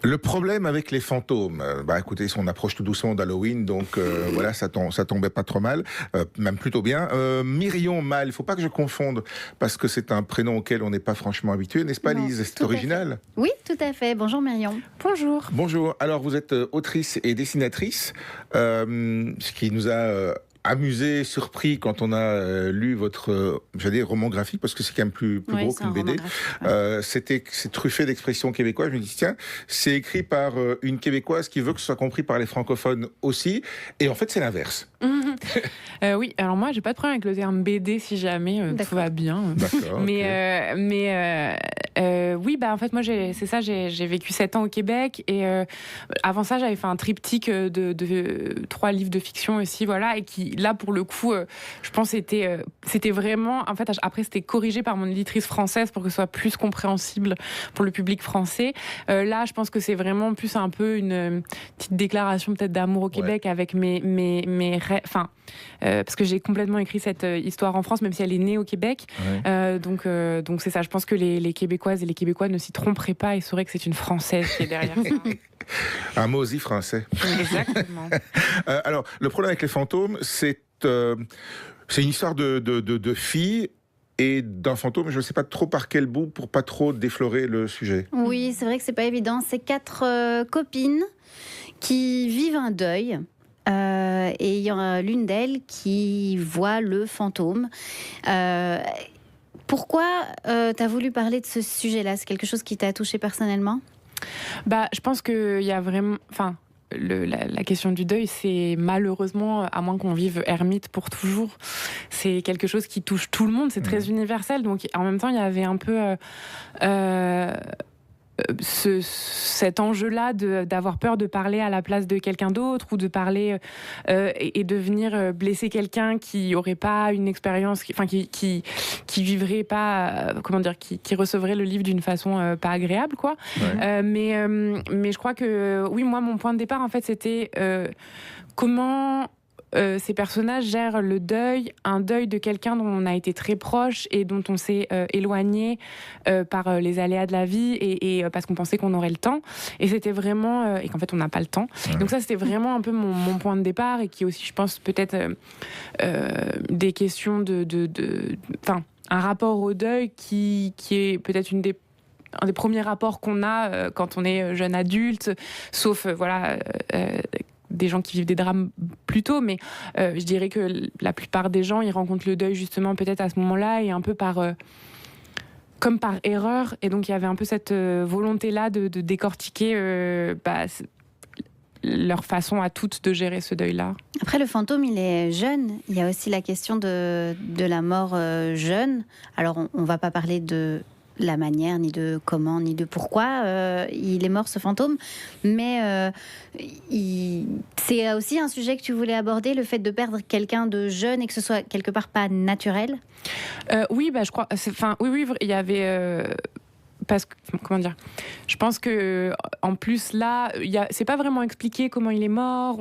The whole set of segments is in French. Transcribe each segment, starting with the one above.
Le problème avec les fantômes, écoutez, on approche tout doucement d'Halloween, donc voilà, ça tombait pas trop mal, même plutôt bien. Myrion Mal, il faut pas que je confonde, parce que c'est un prénom auquel on n'est pas franchement habitué, n'est-ce pas, Non, Lise? C'est tout à original. fait. Oui, tout à fait. Bonjour Myrion. Bonjour. Bonjour. Alors, vous êtes autrice et dessinatrice, ce qui nous a amusé, surpris quand on a lu votre, roman graphique, parce que c'est quand même plus Oui, gros c'est qu'une un BD. roman graphique, ouais. C'est truffé d'expressions québécoises. Je me dis, tiens, c'est écrit par une Québécoise qui veut que ce soit compris par les francophones aussi. Et en fait, c'est l'inverse. Oui, alors moi, j'ai pas de problème avec le terme BD si jamais tout va bien. D'accord. Oui, en fait, moi, j'ai vécu 7 ans au Québec et avant ça, j'avais fait un triptyque de 3 livres de fiction aussi, voilà, et qui, là, pour le coup, je pense c'était vraiment, en fait, après, c'était corrigé par mon éditrice française pour que ce soit plus compréhensible pour le public français. Là, je pense que c'est vraiment plus un peu une petite déclaration peut-être d'amour au Québec avec mes rêves, parce que j'ai complètement écrit cette histoire en France, même si elle est née au Québec. Ouais. Donc c'est ça. Je pense que les Québécoises et les Québécois ne s'y tromperaient pas et sauraient que c'est une Française qui est derrière ça. Un mot aussi français. Exactement. Alors, le problème avec les fantômes, c'est une histoire de filles et d'un fantôme. Je ne sais pas trop par quel bout pour pas trop déflorer le sujet. Oui, c'est vrai que c'est pas évident. C'est 4 copines qui vivent un deuil. Et il y en a l'une d'elles qui voit le fantôme. Pourquoi tu as voulu parler de ce sujet-là? C'est quelque chose qui t'a touché personnellement? Je pense qu'il y a vraiment... La question du deuil, c'est malheureusement, à moins qu'on vive ermite pour toujours, c'est quelque chose qui touche tout le monde, c'est très universel. Donc en même temps, il y avait un peu... cet enjeu-là d'avoir peur de parler à la place de quelqu'un d'autre ou de parler et de venir blesser quelqu'un qui aurait pas une expérience, qui vivrait pas, qui recevrait le livre d'une façon pas agréable, quoi. Ouais. Mais je crois que oui, moi, mon point de départ, en fait, c'était comment ces personnages gèrent le deuil, un deuil de quelqu'un dont on a été très proche et dont on s'est éloigné par les aléas de la vie et parce qu'on pensait qu'on aurait le temps. Et c'était vraiment... et qu'en fait, on n'a pas le temps. Ouais. Donc ça, c'était vraiment un peu mon point de départ et qui aussi, je pense, peut-être des questions un rapport au deuil qui est peut-être un des premiers rapports qu'on a quand on est jeune adulte, sauf des gens qui vivent des drames plus tôt, mais je dirais que la plupart des gens, ils rencontrent le deuil justement peut-être à ce moment-là et un peu comme par erreur. Et donc il y avait un peu cette volonté-là de décortiquer leur façon à toutes de gérer ce deuil-là. Après, le fantôme, il est jeune. Il y a aussi la question de la mort jeune. Alors, on ne va pas parler de la manière, ni de comment, ni de pourquoi il est mort, ce fantôme. Mais c'est aussi un sujet que tu voulais aborder, le fait de perdre quelqu'un de jeune et que ce soit quelque part pas naturel. Oui, je crois... Oui, il y avait... parce que, comment dire, je pense que en plus là, c'est pas vraiment expliqué comment il est mort.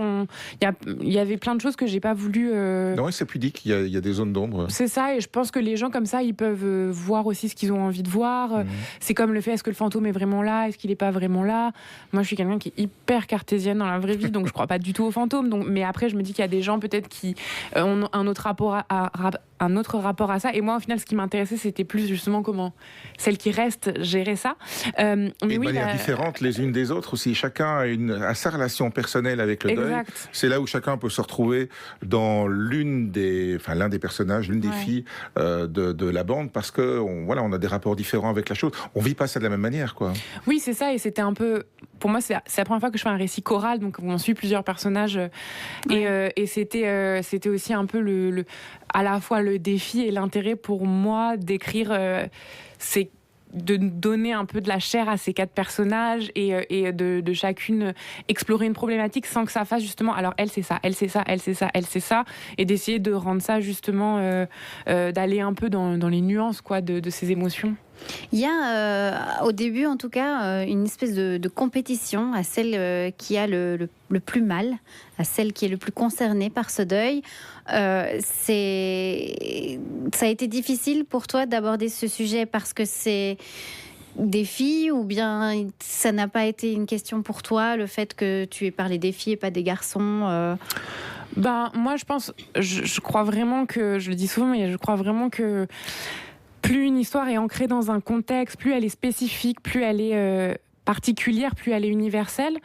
Il y avait plein de choses que j'ai pas voulu. Non, c'est pudique. Il y a des zones d'ombre. C'est ça, et je pense que les gens comme ça, ils peuvent voir aussi ce qu'ils ont envie de voir. C'est comme le fait, est-ce que le fantôme est vraiment là, est-ce qu'il est pas vraiment là. Moi, je suis quelqu'un qui est hyper cartésienne dans la vraie vie, donc je crois pas du tout au fantôme. Donc, mais après, je me dis qu'il y a des gens peut-être qui ont un autre rapport à ça. Et moi, au final, ce qui m'intéressait, c'était plus justement comment celles qui restent gérer ça. Mais de manière différente les unes des autres aussi. Chacun a sa relation personnelle avec le deuil. C'est là où chacun peut se retrouver dans l'un des personnages, l'une des filles de la bande, parce que on a des rapports différents avec la chose. On vit pas ça de la même manière, quoi. Oui, c'est ça, et c'était un peu... Pour moi, c'est la première fois que je fais un récit choral, donc où on suit plusieurs personnages. Et c'était aussi un peu à la fois le défi et l'intérêt pour moi d'écrire de donner un peu de la chair à ces 4 personnages et de chacune explorer une problématique sans que ça fasse justement, alors elle c'est ça, elle c'est ça, elle c'est ça, elle c'est ça, et d'essayer de rendre ça justement, d'aller un peu dans les nuances, quoi, de ces émotions. Il y a, au début en tout cas, une espèce de compétition à celle qui a le plus mal, à celle qui est le plus concernée par ce deuil. Ça a été difficile pour toi d'aborder ce sujet parce que c'est des filles, ou bien ça n'a pas été une question pour toi, le fait que tu aies parlé des filles et pas des garçons Moi, je crois vraiment que, je le dis souvent, mais je crois vraiment que plus une histoire est ancrée dans un contexte, plus elle est spécifique, plus elle est particulière, plus elle est universelle.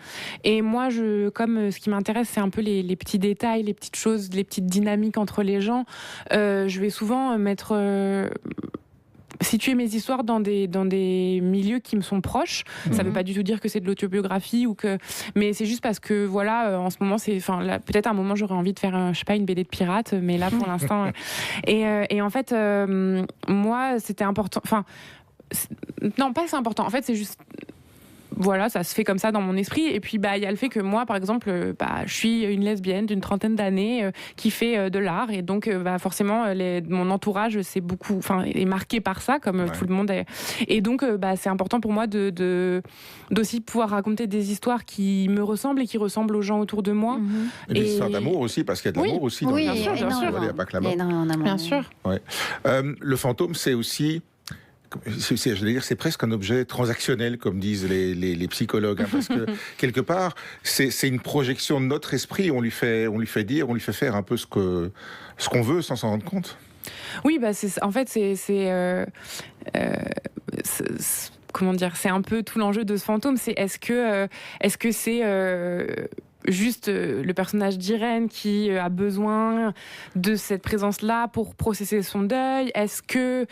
Et moi, comme ce qui m'intéresse, c'est un peu les petits détails, les petites choses, les petites dynamiques entre les gens. Je vais souvent situer mes histoires dans des milieux qui me sont proches. Ça ne veut pas du tout dire que c'est de l'autobiographie mais c'est juste parce que voilà, en ce moment, peut-être à un moment j'aurais envie de faire une BD de pirate, mais là pour l'instant. Et en fait, moi, c'était important. Non, pas c'est important. En fait, c'est juste. Voilà, ça se fait comme ça dans mon esprit. Et puis, il y a le fait que moi, par exemple, je suis une lesbienne d'une 30aine d'années qui fait de l'art. Et donc, forcément, mon entourage est marqué par ça, comme tout le monde est. Et donc, c'est important pour moi d'aussi pouvoir raconter des histoires qui me ressemblent et qui ressemblent aux gens autour de moi. Et des histoires d'amour aussi, parce qu'il y a de l'amour aussi dans bien sûr. Il n'y a pas que la mort. Bien sûr. Ouais. Le fantôme, c'est aussi... c'est presque un objet transactionnel, comme disent les psychologues, parce que quelque part, c'est une projection de notre esprit. On lui fait faire un peu ce qu'on veut sans s'en rendre compte. Oui, comment dire, c'est un peu tout l'enjeu de ce fantôme. C'est est-ce que c'est juste le personnage d'Irène qui a besoin de cette présence-là pour processer son deuil? Est-ce que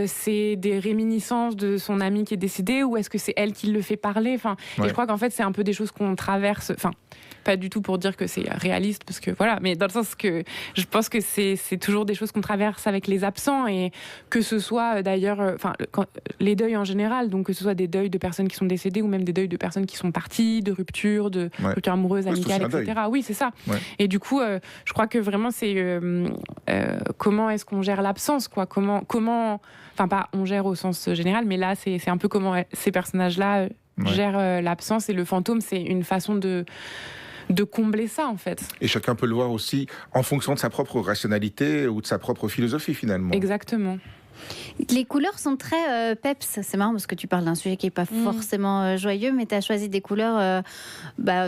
c'est des réminiscences de son ami qui est décédé, ou est-ce que c'est elle qui le fait parler? Et je crois qu'en fait, c'est un peu des choses qu'on traverse. Pas du tout pour dire que c'est réaliste, parce que voilà, mais dans le sens que je pense que c'est toujours des choses qu'on traverse avec les absents, et que ce soit d'ailleurs, les deuils en général, donc que ce soit des deuils de personnes qui sont décédées ou même des deuils de personnes qui sont parties, de ruptures amoureuses, amicales, etc. Oui, c'est ça. Ouais. Et du coup, je crois que vraiment c'est comment est-ce qu'on gère l'absence, quoi. Comment, pas on gère au sens général, mais là c'est un peu comment ces personnages-là gèrent l'absence, et le fantôme, c'est une façon de combler ça, en fait. Et chacun peut le voir aussi en fonction de sa propre rationalité ou de sa propre philosophie, finalement. Exactement. Les couleurs sont très peps. C'est marrant parce que tu parles d'un sujet qui n'est pas forcément joyeux, mais tu as choisi des couleurs,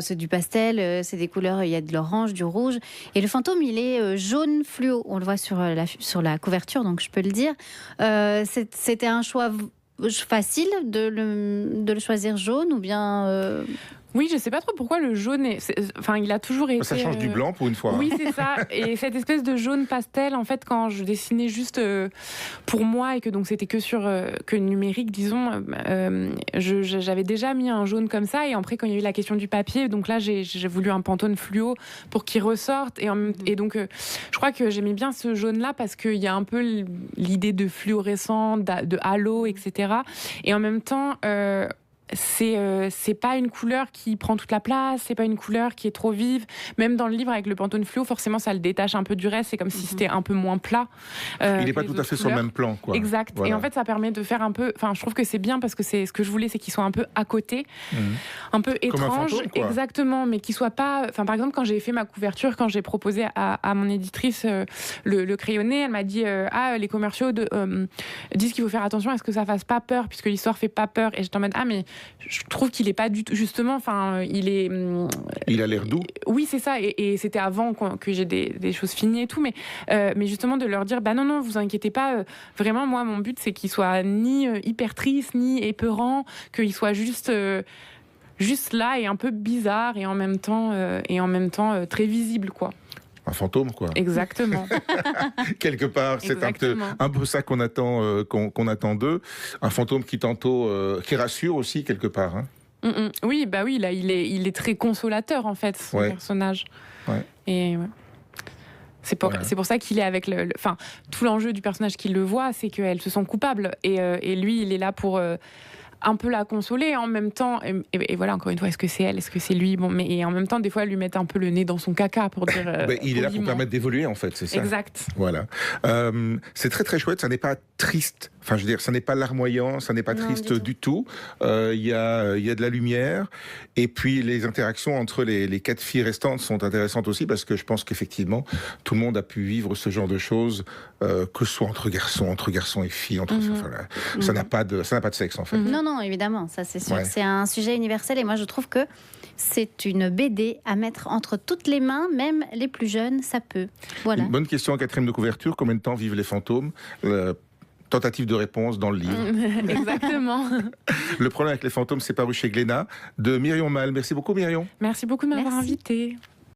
c'est du pastel, c'est des couleurs, il y a de l'orange, du rouge. Et le fantôme, il est jaune fluo. On le voit sur la couverture, donc je peux le dire. C'était un choix facile de le choisir jaune, ou bien... Oui, je sais pas trop pourquoi le jaune il a toujours été... Ça change du blanc pour une fois. Oui, c'est ça. Et cette espèce de jaune pastel, en fait, quand je dessinais juste pour moi, et que donc c'était que numérique, disons, j'avais déjà mis un jaune comme ça. Et après, quand il y a eu la question du papier, donc là, j'ai voulu un Pantone fluo pour qu'il ressorte. Et donc, je crois que j'aimais bien ce jaune-là parce qu'il y a un peu l'idée de fluorescent, de halo, etc. Et en même temps... c'est pas une couleur qui prend toute la place, c'est pas une couleur qui est trop vive. Même dans le livre avec le Pantone fluo, forcément ça le détache un peu du reste, c'est comme si c'était un peu moins plat. Il n'est pas tout à fait sur le même plan, quoi. Exact. Voilà. Et en fait ça permet de faire un peu, je trouve que c'est bien parce que c'est ce que je voulais, c'est qu'ils soient un peu à côté, un peu étranges. Comme un fantôme, exactement, mais qu'ils soient pas. Par exemple, quand j'ai fait ma couverture, quand j'ai proposé à mon éditrice le crayonné, elle m'a dit les commerciaux disent qu'il faut faire attention à ce que ça fasse pas peur, puisque l'histoire fait pas peur. Et j'étais en mode mais je trouve qu'il est pas du tout, justement, il a l'air doux. Oui, c'est ça, et c'était avant que j'ai des choses finies et tout, mais justement de leur dire non, vous inquiétez pas, vraiment moi mon but c'est qu'il soit ni hyper triste ni épeurant, qu'il soit juste là et un peu bizarre, et en même temps très visible, quoi. Un fantôme, quoi. Exactement. Quelque part, c'est un peu ça qu'on attend d'eux. Un fantôme qui qui rassure aussi, quelque part. Hein. Oui, là, il est très consolateur, en fait, son personnage. Ouais. Et c'est pour ça qu'il est avec tout l'enjeu du personnage qui le voit, c'est qu'elle se sent coupable. Et lui, il est là pour... un peu la consoler, en même temps, et voilà, encore une fois, est-ce que c'est elle, est-ce que c'est lui, et en même temps, des fois, lui mettre un peu le nez dans son caca pour dire... il est là pour permettre d'évoluer, en fait, c'est ça. Exact. Voilà. C'est très, très chouette, ça n'est pas triste, Enfin, je veux dire, ça n'est pas larmoyant, ça n'est pas triste du tout. Il y a de la lumière. Et puis, les interactions entre les 4 filles restantes sont intéressantes aussi, parce que je pense qu'effectivement, tout le monde a pu vivre ce genre de choses, que ce soit entre garçons et filles. Ça n'a pas de sexe, en fait. Non, évidemment, ça c'est sûr. Ouais. C'est un sujet universel, et moi je trouve que c'est une BD à mettre entre toutes les mains, même les plus jeunes, ça peut. Voilà. Une bonne question en 4e de couverture, combien de temps vivent les fantômes ? Tentative de réponse dans le livre. Exactement. Le problème avec les fantômes, c'est paru chez Glénat, de Myrion Mal. Merci beaucoup, Myrion. Merci beaucoup de m'avoir invitée.